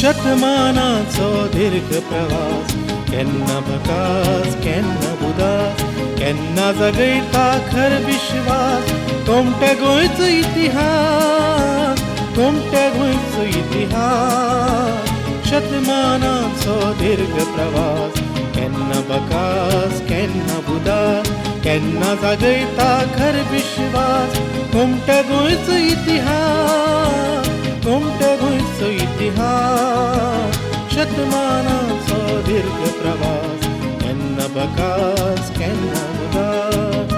शतमानाचो दीर्घ प्रवास, केन्ना भकास केन्ना उदास, केन्ना जगयता खर विश्वास. कोमट्या गोंयचो इतिहास, कोमट्या गोंयचो इतिहास. शतमानाचो दीर्घ प्रवास, केन्ना भकास केन्ना उदास, केन्ना जगयता खर विश्वास. कोमट्या गोंयचो इतिहास, कोमट्या गोंयचो इतिहास. शतमानाचो दीर्घ प्रवास, केन्ना भकास केन्ना उदास.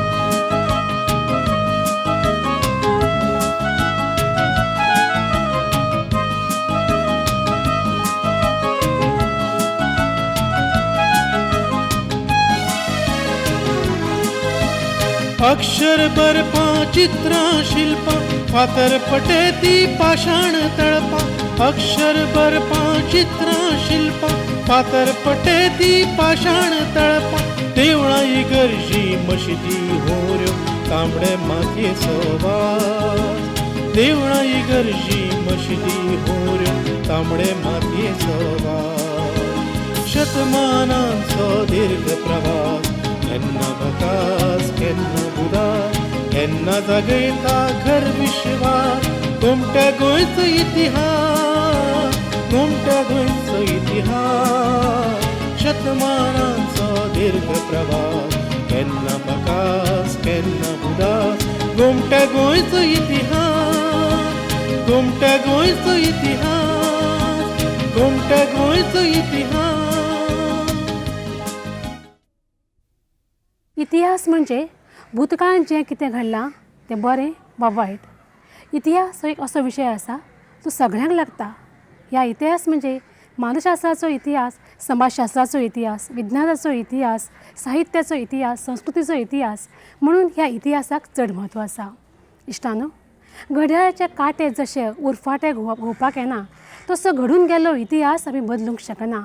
अक्षर बरपां चित्रां शिल्पां, फातर पटेती पाषाण तळपां. अक्षर बरपां चित्रां शिल्पां, फातर पटेती पाषाण तळपां. देवळां इगर्जी मशिदी होऱ्यो, तांबडे मातयेचो वास. देवळां इगर्जी मशिदी होऱ्यो, तांबडे मातयेचो वास. शतमानांचो दीर्घ प्रवास, केन्ना भकास केन्ना उदास, केन्ना जगयता खर विश्वास. कोमट्या गोंयचो इतिहास, कोमट्या गोंयचो इतिहास. शतमानांचो दीर्घ प्रवास, केन्ना भकास केन्ना उदास. कोमट्या गोंयचो इतिहास, कोमट्या गोंयचो इतिहास, कोमट्या गोंयचो इतिहास. इतिहास म्हणजे भूतकाळांत जें कितें घडलां तें बरें वा वायट. इतिहास हो एक असो विशय आसा जो सगळ्यांक लागता. ह्या इतिहास म्हणजे मानसशास्त्राचो इतिहास, समाजशास्त्राचो इतिहास, विज्ञानाचो इतिहास, साहित्याचो इतिहास, संस्कृतीचो इतिहास. म्हणून ह्या इतिहासाक चड म्हत्व आसा. इश्टानो, घड्याळाचे कांटे जशे उरफाटे घुंवपाक येना तसो घडून गेल्लो इतिहास आमी बदलूंक शकना.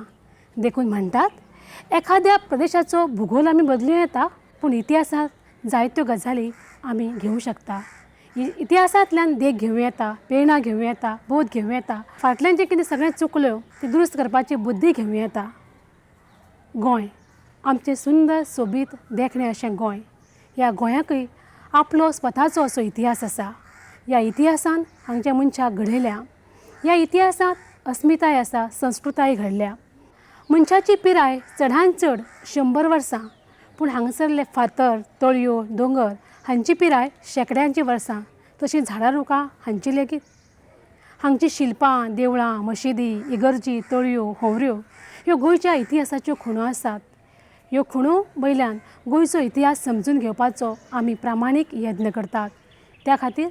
देखून म्हणटात एखाद्या प्रदेशाचो भूगोल आमी बदलूं येता, पूण इतिहासांत जायत्यो गजाली आमी घेवं शकता. इतिहासांतल्यान देख घेवं येता, प्रेरणा घेवं येता, बोध घेवं येता. फाटल्यान जें कितें सगळें चुकल्यो ती दुरुस्त करपाची बुद्धी घेवं येता. गोंय आमचें सुंदर सोबीत देखणें अशें गोंय. ह्या गोंयाकय आपलो स्वताचो असो इतिहास आसा. ह्या इतिहासान हांगच्या मनशाक घडयल्या. ह्या इतिहासांत अस्मिताय आसा, संस्कृताय घडल्या. मनशाची पिराय चडांत चड 100 वर्सां, पूण हांगासरले फातर, तळयो, दोंगर हांची पिराय शेकड्यांची वर्सां. तशीं झाडां रुखां हांची लेगीत. हांगची शिल्पां, देवळां, मशिदी, इगर्जी, तळयो, होंवऱ्यो ह्यो गोंयच्या इतिहासाच्यो खुणो आसात. ह्यो खुणो वयल्यान गोंयचो इतिहास समजून घेवपाचो आमी प्रामाणीक यत्न करतात. त्या खातीर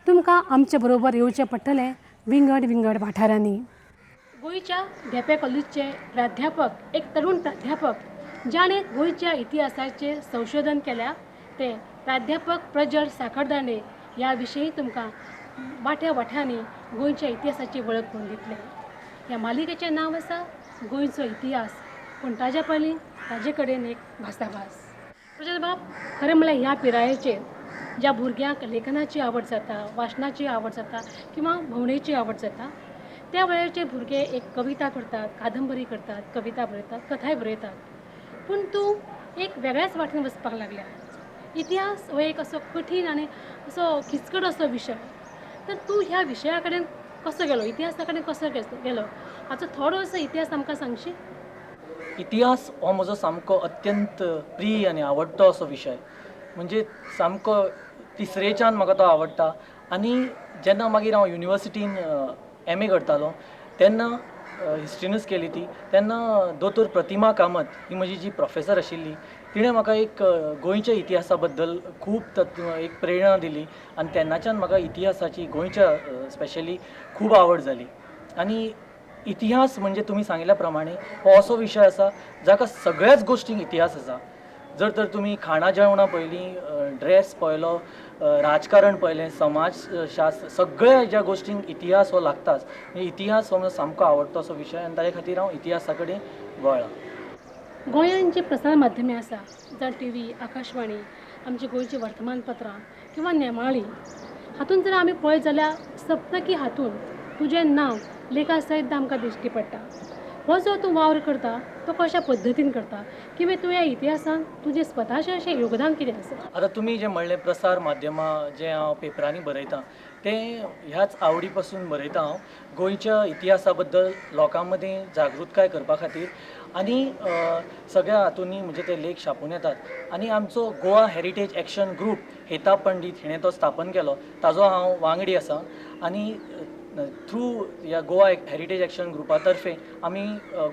तुमकां आमचे बरोबर येवचें पडटलें विंगड विंगड वाठारांनी. गोंयच्या धेंपे कॉलेजीचे प्राध्यापक, एक तरूण प्राध्यापक जाणें गोंयच्या इतिहासाचें संशोधन केल्या, ते प्राध्यापक प्रज्वल साखरदांडे ह्या विशयी तुमकां वाट्या वाट्यांनी गोंयच्या इतिहासाची वळख करून दितले. ह्या मालिकेचें नांव आसा गोंयचो इतिहास, पूण ताज्या पयलीं ताजे कडेन एक भासाभास. प्रज्वल बाब, खरें म्हळ्यार ह्या पिरायेचेर ज्या भुरग्यांक लेखनाची आवड जाता, वाचनाची आवड जाता किंवा भोंवडेची आवड जाता, त्या वेळाचे भुरगे एक कविता करतात, कादंबरी करतात, कविता बरयतात, कथाय बरयतात. पूण तूं एक वेगळ्याच वाटेन वचपाक लागल्या. इतिहास हो एक असो कठीण आनी असो किचकट असो विशय. तर तूं ह्या विशया कडेन कसो गेलो, इतिहासा कडेन कसो गेलो, हाचो थोडो असो इतिहास आमकां सांगशी? इतिहास हो म्हजो सामको अत्यंत प्रिय आनी आवडटो असो विशय. म्हणजे सामको तिसरेच्यान म्हाका तो आवडटा. आनी जेन्ना मागीर हांव युनिवर्सिटीन MA करतालो तेन्ना हिस्ट्रीनूच केली ती, तेन्ना दोतोर प्रतिमा कामत ही म्हजी जी प्रोफेसर आशिल्ली, तिणें म्हाका एक गोंयच्या इतिहासा बद्दल खूब एक प्रेरणा दिली. आनी तेन्नाच्यान म्हाका इतिहासाची गोंयच्या स्पेशली खूब आवड जाली. आनी इतिहास म्हणजे तुमी सांगिल्ल्या प्रमाणे हो असो विशय आसा जाका सगळ्याच गोश्टींक इतिहास आसा. जर तर तुमी खाणा जेवणां पयलीं, ड्रेस पळयलो, राजकारण पळयलें, समाजशास्त्र, सगळ्या ज्या गोश्टींक इतिहास हो लागताच. इतिहास हो म्हजो सामको आवडतो असो विशय आनी ताचे खातीर हांव इतिहासा कडेन वळ्ळां. गोंयांत जी प्रसार माध्यमां आसा, जावं TV, आकाशवाणी, आमची गोंयची वर्तमानपत्रां किंवा नेमाळी, हातूंत जर आमी पळयत जाल्यार सप्तकी हातूंत तुजें नांव लेखा सयत आमकां दिश्टी पडटा. हो जो तूं वावर करता तो कशा पद्दतीन करता किंवा तुवें इतिहासान तुजें स्वताचें अशें योगदान कितें आसा. आता तुम्ही जे म्हणलें प्रसार माध्यमां जे हांव पेपरांनी बरयतां तें ह्याच आवडी पासून बरयतां हांव गोंयच्या इतिहासा बद्दल लोकां मदीं जागृताय करपा खातीर आनी सगळ्या हातूंनी म्हणजे ते लेख छापून येतात आनी आमचो गोवा हेरिटेज एक्शन ग्रूप हेता पंडीत हिणें तो स्थापन केलो ताजो हांव वांगडी आसा आनी थ्रू ह्या गोवा हेरिटेज एक्शन ग्रुपा तर्फे आमी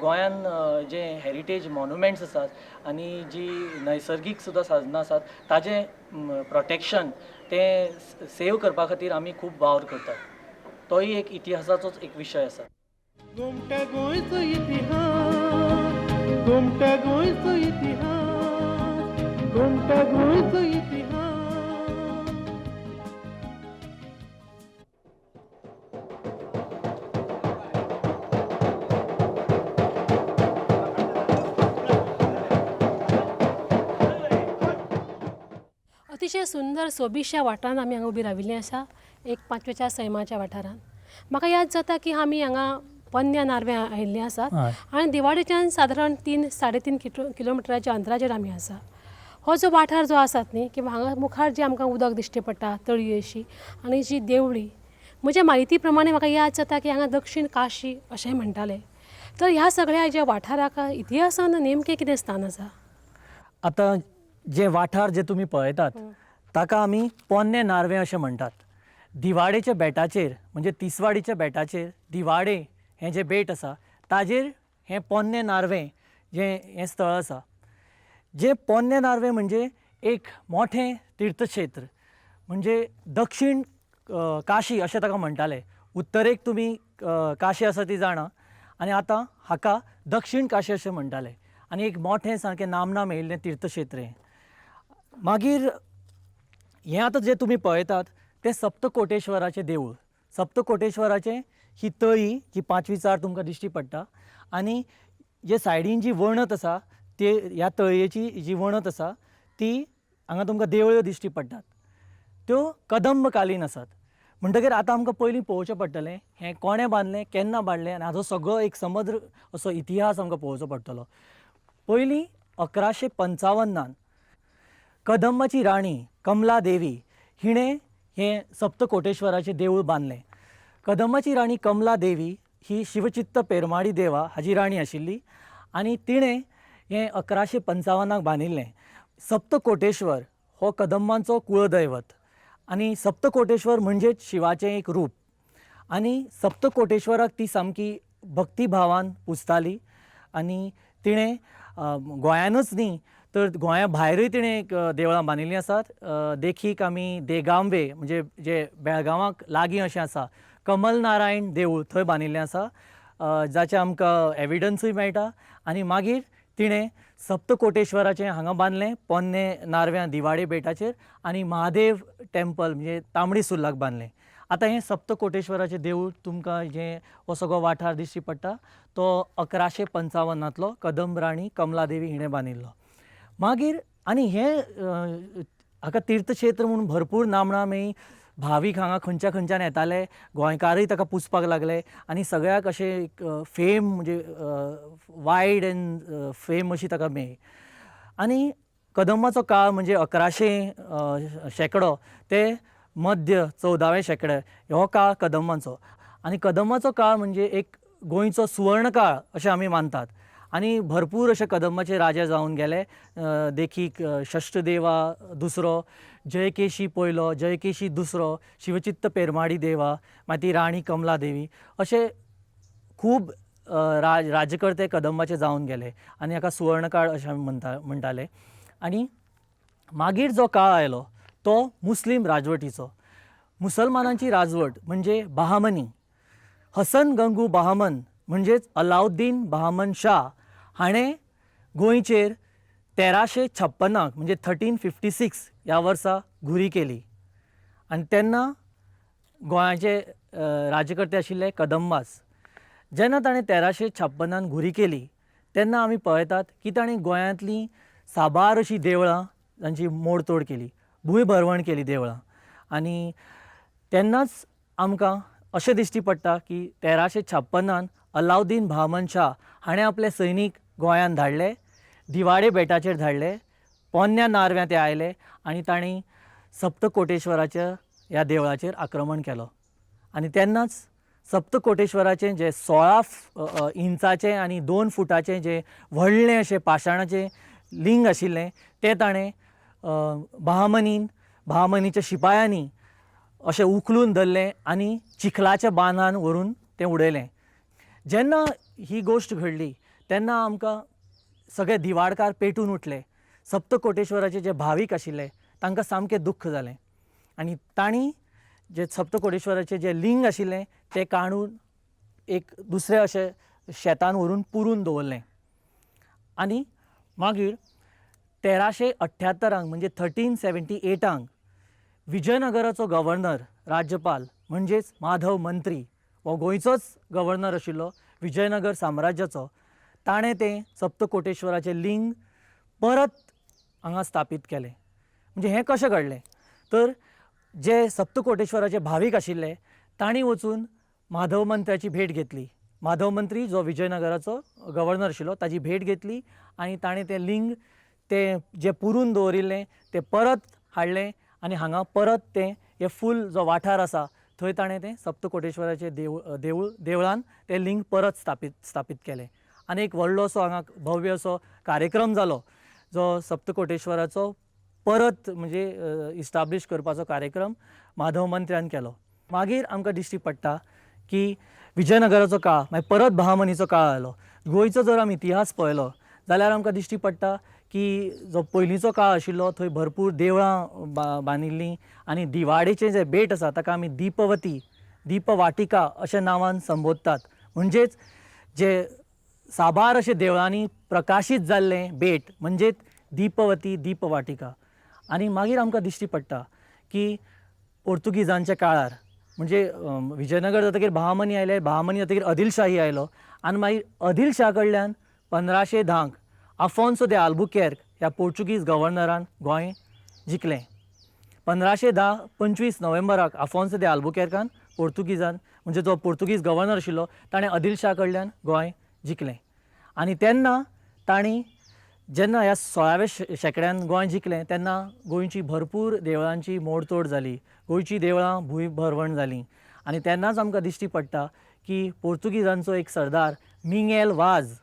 गोंयान जे हेरिटेज मॉन्युमेंट्स आसात आनी जी नैसर्गीक सुद्दां साधनां आसात ताजें प्रोटेक्शन तें सेव करपा खातीर आमी खूब वावर करतात तोय एक इतिहासाचोच एक विशय आसा. गोमट्या गोंयचो इतिहास, गोमट्या गोंयचो इतिहास, गोमट्या गोंयचो इतिहास. अतिशय सुंदर सोबीतशा वाठारांत आमी हांगा उबी राविल्लीं आसा एक 5वेच्या सैमाच्या वाठारांत. म्हाका याद जाता की आमी हांगा पोन्न्या नारव्यां आयिल्लीं आसात आनी दिवाडेच्यान सादारण 3-3.5 किलोमिटराच्या अंतराचेर आमी आसा. हो जो वाठार जो आसात न्ही किंवा हांगा मुखार जी आमकां उदक दिश्टी पडटा तळी अशी आनी जी देवळी म्हज्या म्हायती प्रमाणे म्हाका याद जाता की हांगा दक्षिण काशी अशें म्हणटाले. तर ह्या सगळ्या ज्या वाठाराक इतिहासान नेमकें कितें स्थान आसा. आता जे वाठार जे तुम्ही पळयतात ताका आमी पोन्ने नारवे अशें म्हणटात. दिवाडेच्या बेटाचेर म्हणजे तिसवाडीच्या बेटाचेर दिवाडे हें जें बेट आसा ताजेर हें पोन्ने नारवें हें स्थळ आसा. जें पोन्ने नारवें म्हणजे एक मोठें तीर्थक्षेत्र म्हणजे दक्षिण काशी अशें ताका म्हणटाले. उत्तरेक तुमी काशी आसा ती जाणा आनी आतां हाका दक्षिण काशी अशें म्हणटाले आनी एक मोठें सारकें नामना मेळिल्लें तीर्थक्षेत्र हें. मागीर हें आतां जें तुमी पळयतात तें सप्तकोटेश्वराचें देवूळ. सप्तकोटेश्वराचें ही तळी जी 5वीचार तुमकां दिश्टी पडटा आनी जे सायडीन जी वणत आसा ते ह्या तळयेची जी वणत आसा ती हांगा तुमकां देवळ्यो दिश्टी पडटात त्यो कदंब कालीन आसात. म्हणटकीर आतां आमकां पयलीं पळोवचें पडटलें हें कोणें बांदलें केन्ना बांदलें आनी हाजो सगळो एक समग्र असो इतिहास आमकां पळोवचो पडटलो. पयलीं 1155 कदंबाची राणी कमला देवी हिणें हें सप्तकोटेश्वराचें देवूळ बांदलें. कदंबाची राणी कमला देवी ही शिवचित्त पेरमाडी देवा हाजी राणी आशिल्ली आनी तिणें हें 1155 बांदिल्लें. सप्तकोटेश्वर हो कदंबांचो कुळदैवत आनी सप्तकोटेश्वर म्हणजेच शिवाचें एक रूप आनी सप्तकोटेश्वराक ती सामकी भक्तिभावान पुजताली आनी तिणें गोंयानूच न्ही तर गोंया भायरूय तिणें एक देवळां बांदिल्लीं आसात. देखीक आमी देगांवबे म्हणजे जे बेळगांवाक लागीं अशें आसा कमल नारायण देवूळ थंय बांदिल्लें आसा जाचें आमकां एविडन्सूय मेळटा. आनी मागीर तिणें सप्तकोटेश्वराचें हांगा बांदलें पोन्ने नारव्यां दिवाडे बेटाचेर आनी महादेव टेंपल म्हणजे तांबडी सुर्लाक बांदलें. आतां हें सप्तकोटेश्वराचें देवूळ तुमकां जें हो सगळो वाठार दिश्टी पडटा तो 1155 कदंब राणी कमला देवी हिणें बांदिल्लो. मागीर आनी हें हाका तीर्थक्षेत्र म्हणून भरपूर नामणां मेळ्ळीं. भावीक हांगा खंयच्या खंयच्यान येताले गोंयकारूय ताका पुजपाक लागले आनी सगळ्याक अशें एक फेम म्हणजे वायड एंड फेम अशी ताका मेळ्ळी. आनी कदंबाचो काळ म्हणजे 1100 शेंकडो ते मध्य 14वें शेंकडे हो काळ कदंबांचो आनी कदंबाचो काळ म्हणजे एक गोंयचो सुवर्ण काळ अशें आमी मानतात. आनी भरपूर अशे कदंबाचे राजे जावन गेले. देखीक षष्टदेवा दुसरो, जयकेशी पयलो, जयकेशी दुसरो, शिवचित्त पेरमाडी देवा, मागीर ती राणी कमला देवी अशे खूब राज्यकर्ते कदंबाचे जावन गेले आनी हाका सुवर्ण काळ अशें आमी म्हणटाले. आनी मागीर जो काळ आयलो तो मुस्लीम राजवटीचो. मुसलमानांची राजवट म्हणजे बहामनी. हसन गंगू बहामन म्हणजेच अलाउद्दीन बहामन शाह हाणें गोंयचेर 1356 म्हणजे 1356 ह्या वर्सा घुरी केली आनी तेन्ना गोंयाचे राज्यकर्ते आशिल्ले कदंबास. जेन्ना ताणें 1356 घुरी केली तेन्ना आमी पळयतात की ताणें गोंयांतलीं साबार अशीं देवळां तांची मोडतोड केली, भूंय भरवण केली देवळां. आनी तेन्नाच आमकां अशें दिश्टी पडटा की 1356 अलाउद्दीन बहमन शाह हाणें आपले सैनीक गोंयांत धाडले, दिवाडे बेटाचेर धाडले, पोन्न्या नारव्यां ते आयले आनी तांणी सप्तकोटेश्वराच्या ह्या देवळाचेर आक्रमण केलो. आनी तेन्नाच सप्तकोटेश्वराचें जें 16 इंचाचें आनी 2 फुटाचें जें व्हडलें अशें पाशाणाचें लिंग आशिल्लें तें ताणें बहामनीच्या शिपायांनी अशें उखलून धरलें आनी चिखलाच्या बांदान व्हरून तें उडयलें. जेन्ना ही गोश्ट घडली तेन्ना आमकां सगळे दिवाडकार पेटून उठले. सप्तकोटेश्वराचे जे भावीक आशिल्ले तांकां सामकें दुख्ख जालें आनी तांणी जे सप्तकोटेश्वराचें जें लिंग आशिल्लें तें काडून एक दुसऱ्या अशें शेतान व्हरून पुरून दवरलें. आनी मागीर 1378 म्हणजे 1378 विजयनगराचो गव्हर्नर राज्यपाल म्हणजेच माधव मंत्री हो गोंयचोच गव्हर्नर आशिल्लो विजयनगर साम्राज्याचो, ताणें तें सप्तकोटेश्वराचें लिंग परत हांगा स्थापीत केलें. म्हणजे हें कशें घडलें तर जे सप्तकोटेश्वराचे भावीक आशिल्ले तांणी वचून माधव मंत्र्याची भेट घेतली. माधव मंत्री जो विजयनगराचो गव्हर्नर आशिल्लो ताची भेट घेतली आनी ताणें तें लिंग तें जें पुरून दवरिल्लें तें परत हाडलें आनी हांगा परत तें हें फूल जो वाठार आसा थंय ताणें तें सप्तकोटेश्वराचें देवळान तें लिंग परत स्थापीत केलें. आनी एक व्हडलो असो हांगा भव्य असो कार्यक्रम जालो जो सप्तकोटेश्वराचो परत म्हणजे इस्टाब्लीश करपाचो कार्यक्रम माधव मंत्र्यान केलो. मागीर आमकां दिश्टी पडटा की विजयनगराचो काळ मागीर परत बहामनीचो काळ आयलो. गोंयचो जर आमी इतिहास पळयलो जाल्यार आमकां दिश्टी पडटा की जो पयलींचो काळ आशिल्लो थंय भरपूर देवळां बांदिल्लीं आनी दिवाडेचें जें बेट आसा ताका आमी दीपवाटिका अशें नांवान संबोधतात. म्हणजेच जे साबार अशें देवळांनी प्रकाशीत जाल्लें बेट म्हणजेच दीपवाटिका. आनी मागीर आमकां दिश्टी पडटा की पोर्तुगीजांच्या काळार म्हणजे विजयनगर जातकीर बहामनी आयले, बहामनी जातकीर आदिलशाही आयलो आनी मागीर आदिलशाह कडल्यान 1510 आफोन्सो दे आल्बुकेर्क ह्या पोर्तुगीज गव्हर्नरान गोंय जिखलें. 25 नोव्हेंबराक आफोन्सो दे आल्बुकेर्कान पोर्तुगीजान म्हणजे जो पोर्तुगीज गव्हर्नर आशिल्लो ताणें आदिलशाह कडल्यान गोंय जिखलें. आनी तेन्ना तांणी जेन्ना ह्या 16व्या शेंकड्यान गोंय जिखलें तेन्ना गोंयची भरपूर देवळांची मोडतोड जाली, गोंयची देवळां भुंयभरवण जालीं. आनी तेन्नाच आमकां दिश्टी पडटा की पोर्तुगीजांचो एक सरदार मिंगेल वाज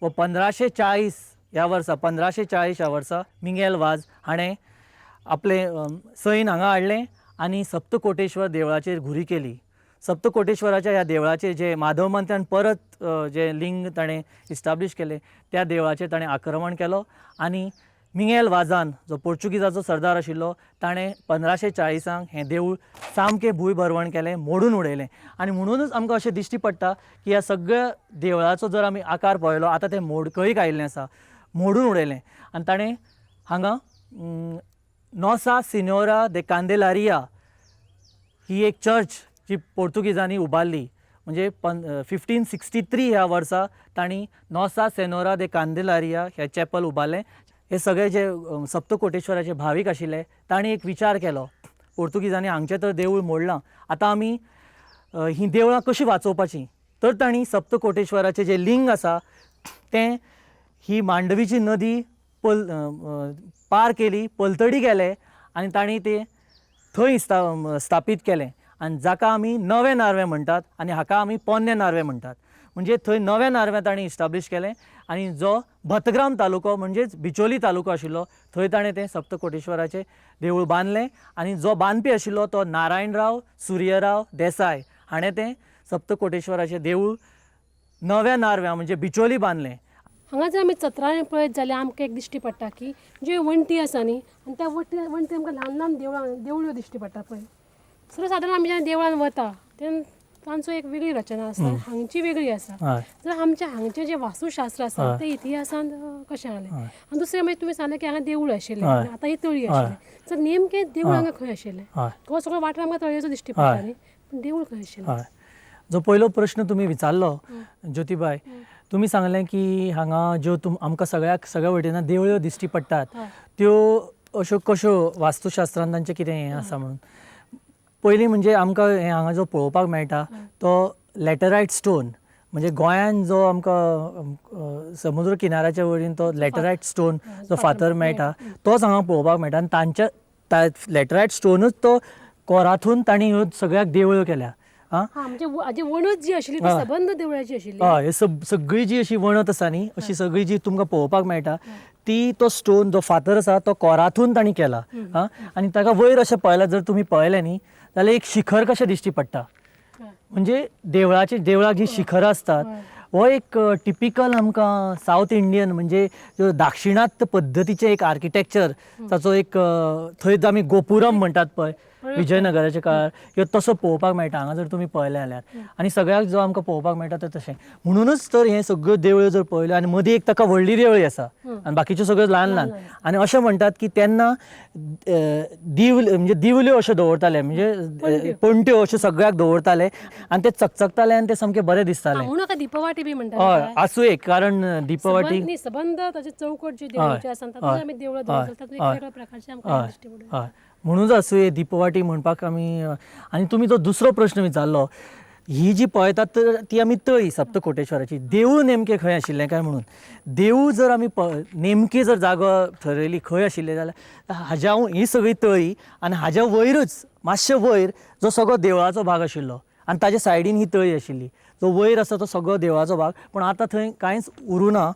वो 1540 ह्या वर्सा मिंगेल वाज हाणें आपलें सैन हांगा हाडलें आनी सप्तकोटेश्वर देवळाचेर घुरी केली. सप्तकोटेश्वराच्या ह्या देवळाचेर जे माधव मंत्र्यान परत जे लिंग ताणें इस्टाब्लीश केलें त्या देवळाचेर ताणें आक्रमण केलो आनी मिंगेल वाजान जो पोर्तुगीजाचो सरदार आशिल्लो ताणें 1540 हें देवूळ सामकें भुंयभरवण केलें, मोडून उडयलें. आनी म्हणूनच आमकां अशें दिश्टी पडटा की ह्या सगळ्या देवळाचो जर आमी आकार पळयलो आतां तें मोडकळीक आयिल्लें आसा, मोडून उडयलें. आनी ताणें हांगा नोसा सिनोरा दे कांदेलारिया ही एक चर्च जी पोर्तुगीजांनी उबारली. म्हणजे 1563 ह्या वर्सा तांणी नोसा सेनोरा दे कांदेलारिया हें चॅपल उबारलें. हे सगळे जे सप्तकोटेश्वराचे भावीक आशिल्ले तांणी एक विचार केलो, पोर्तुगीजांनी हांगचें तर देवूळ मोडलां, आतां आमी ही देवळां कशीं वाचोवपाचीं. तर तांणी सप्तकोटेश्वराचें जें लिंग आसा तें ही मांडवीची नदी पार केली, पलतडी गेले आनी तांणी तें थंय स्थापीत केलें आनी जाका आमी नवें नारवें म्हणटात आनी हाका आमी पोन्नें नारवें म्हणटात. म्हणजे थंय नवें नारवें ताणें इस्टाब्लीश केलें आनी जो भतग्राम तालुको म्हणजेच बिचोली तालुको आशिल्लो थंय ताणें तें सप्तकोटेश्वराचें देवूळ बांदलें. आनी जो बांदपी आशिल्लो तो नारायणराव सूर्यराव देसाय हाणें तें सप्तकोटेश्वराचें देवूळ नव्या नारव्यां म्हणजे बिचोली बांदलें. हांगा जर आमी चत्रांनी पळयत जाल्यार आमकां एक दिश्टी पडटा की ज्यो वण्टी आसा न्ही आनी त्या वण्टी आमकां ल्हान ल्हान देवळ्यो दिश्टी पडटा पळय. सर्वसाधारण आमी जेन्ना देवळान वता तेन्ना तांचो एक वेगळी रचना आसता, हांगची वेगळी आसा. जर आमच्या हांगचें जें वास्तुशास्त्र आसा तें इतिहासान कशें आसलें. आनी दुसरें मागीर तुमी सांगलें की हांगा देवूळ आशिल्लें, आतां ही तळी आशिल्लें. तर नेमकें देवूळ हांगा खंय आशिल्लें? तो सगळो वाठार आमकां तळयेचो दिश्टी पडटा न्ही, पूण देवूळ खंय आशिल्लें? जो पयलो प्रश्न तुमी विचारलो ज्योतिबाय, तुमी सांगलें की हांगा ज्यो आमकां सगळ्या वटेन देवळ्यो दिश्टी पडटात त्यो अश्यो कश्यो वास्तुशास्त्रान तांचें कितें हें आसा म्हणून. पयलीं म्हणजे आमकां हें हांगा जो पळोवपाक मेळटा तो लॅटरायट स्टोन, म्हणजे गोंयान जो आमकां समुद्र किनाऱ्याच्या वयल्यान तो लॅटरायट स्टोन जो फातर मेळटा तोच हांगा पळोवपाक मेळटा. आनी तांच्या लॅटरायट स्टोनूच तो कोराथून तांणी ह्यो सगळ्याक देवळ्यो केल्या. हां म्हणजे हाजी वणूच जी आशिल्ली ती सबंद देवळाची आशिल्ली. हय, हे सगळी जी अशी वणत आसा न्ही, अशी सगळी जी तुमकां पळोवपाक मेळटा ती तो स्टोन जो फातर आसा तो कोराथून तांणी केला. आनी ताका वयर अशें पळयल्यार जर तुमी पळयलें न्ही जाल्यार एक शिखर कशें दिश्टी पडटा. म्हणजे देवळाक जी शिखरां असतात हो एक टिपिकल आमकां सावथ इंडियन म्हणजे जो दाक्षिणात्य पद्दतीचें एक आर्किटेक्चर ताचो एक थंय आमी गोपुरम म्हणटात पळय विजयनगराच्या काळार ह्यो तसो पळोवपाक मेळटा हांगा जर तुमी पळयलें जाल्यार. आनी सगळ्याक जो आमकां पळोवपाक मेळटा ते तशें म्हणूनच तर हे सगळ्यो देवळ्यो जर पळयल्यो आनी मदीं एक ताका व्हडली देवळी आसा आनी बाकीच्यो सगळ्यो ल्हान ल्हान. आनी अशें म्हणटात की तेन्ना म्हणजे दिवल्यो अश्यो दवरताले, म्हणजे पणट्यो अश्यो सगळ्याक दवरताले आनी ते चकचकताले आनी ते सामके बरे दिसताले. म्हणून ताका दिपवाटी बी म्हणटात. हय, आसूं एक कारण दिपवाटी सबंद ताचे चौकट जे देवळाचे आसा तातूंत आमी देवळां दवरतात एक वेगळ्या प्रकारचे आमकां दिश्टी पडटा. हय, म्हणूनच आसूं हे दिपवाटी म्हणपाक आमी. आनी तुमी तो दुसरो प्रश्न विचारलो, ही जी पळयतात तर ती आमी तळी सप्तकोटेश्वराची. देवूळ नेमकें खंय आशिल्लें काय म्हणून, देवूळ जर आमी नेमकी जर जागो थरयली खंय आशिल्लें जाल्यार हाज्या ही सगळी तळी आनी हाज्या वयरच मातशे वयर जो सगळो देवळाचो भाग आशिल्लो आनी ताज्या सायडीन ही तळी आशिल्ली. जो वयर आसा तो सगळो देवळाचो भाग, पण आतां थंय कांयच उरूना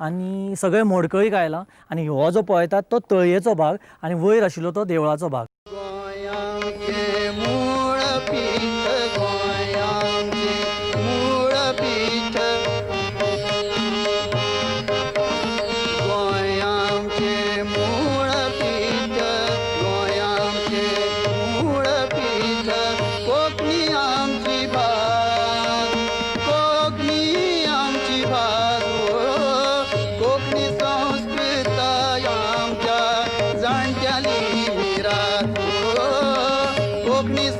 आनी सगळें मोडकळीक आयलां. आनी हो जो पळयतात तो तळयेचो भाग आनी वयर आशिल्लो तो देवळाचो भाग. गोंयांचे मूळ पीठ, गोंयांचे मूळ पीठ, गोंयांचे मूळ पीठ, गोंयांचे मूळ पीठ, कोंकणी आमची भास, कोंकणी आमची भास, कोंकणी संस्कृताय आमच्या जाणट्याली मिरास, कोंकणी